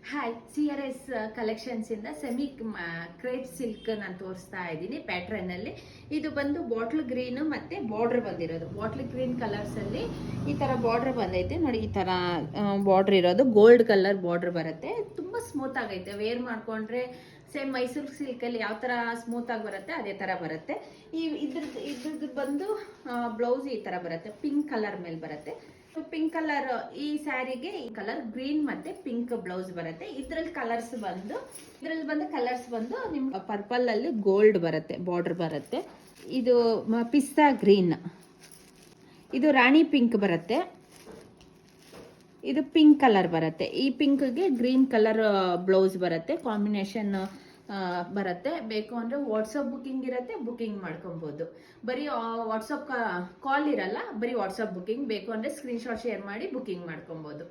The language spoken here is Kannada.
ಹಾಯ್, CRS ಕಲೆಕ್ಷನ್ಸ್ ಇಂದ ಸೆಮಿ ಕ್ರೇಪ್ ಸಿಲ್ಕ್ ನಾನು ತೋರಿಸ್ತಾ ಇದ್ದೀನಿ ಪ್ಯಾಟ್ರನ್ ಅಲ್ಲಿ. ಇದು ಬಂದು ಬಾಟ್ಲ್ ಗ್ರೀನ್ ಮತ್ತೆ ಬಾರ್ಡರ್ ಬಂದಿರೋದು. ಬಾಟ್ಲ್ ಗ್ರೀನ್ ಕಲರ್ಸ್ ಅಲ್ಲಿ ಈ ತರ ಬಾರ್ಡರ್ ಬಂದೈತೆ ನೋಡಿ. ಈ ತರ ಬಾರ್ಡರ್ ಇರೋದು ಗೋಲ್ಡ್ ಕಲರ್ ಬಾರ್ಡರ್ ಬರುತ್ತೆ. ತುಂಬಾ ಸ್ಮೂತ್ ಆಗೈತೆ. ವೇರ್ ಮಾಡ್ಕೊಂಡ್ರೆ ಸೇಮ್ ಮೈಸೂರು ಸಿಲ್ಕ್ ಅಲ್ಲಿ ಯಾವ ತರ ಸ್ಮೂತ್ ಆಗಿ ಬರುತ್ತೆ ಅದೇ ತರ ಬರುತ್ತೆ. ಇದ್ರದ್ದು ಬಂದು ಬ್ಲೌಸ್ ಈ ತರ ಬರುತ್ತೆ. ಪಿಂಕ್ ಕಲರ್ ಮೇಲೆ ಬರುತ್ತೆ. ಪಿಂಕ್ ಕಲರ್ ಈ ಸ್ಯಾರಿಗೆ ಈ ಕಲರ್ ಗ್ರೀನ್ ಮತ್ತೆ ಪಿಂಕ್ ಬ್ಲೌಸ್ ಬರುತ್ತೆ. ಇದ್ರಲ್ಲಿ ಕಲರ್ಸ್ ಬಂದು ನಿಮ್ಗೆ ಪರ್ಪಲ್ ಅಲ್ಲಿ ಗೋಲ್ಡ್ ಬರುತ್ತೆ, ಬಾರ್ಡರ್ ಬರುತ್ತೆ. ಇದು ಪಿಸ್ತಾ ಗ್ರೀನ್, ಇದು ರಾಣಿ ಪಿಂಕ್ ಬರುತ್ತೆ. ಇದು ಪಿಂಕ್ ಕಲರ್ ಬರುತ್ತೆ. ಈ ಪಿಂಕ್ಗೆ ಗ್ರೀನ್ ಕಲರ್ ಬ್ಲೌಸ್ ಬರುತ್ತೆ. ಕಾಂಬಿನೇಷನ್ ಬರುತ್ತೆ. ಬೇಕು ಅಂದ್ರೆ ವಾಟ್ಸಪ್ ಬುಕಿಂಗ್ ಇರುತ್ತೆ, ಬುಕಿಂಗ್ ಮಾಡ್ಕೊಬಹುದು. ಬರೀ ವಾಟ್ಸಪ್ ಕಾಲ್ ಇರಲ್ಲ, ಬರೀ ವಾಟ್ಸಪ್ ಬುಕಿಂಗ್. ಬೇಕು ಅಂದ್ರೆ ಸ್ಕ್ರೀನ್ ಶಾಟ್ ಶೇರ್ ಮಾಡಿ ಬುಕಿಂಗ್ ಮಾಡ್ಕೊಬಹುದು.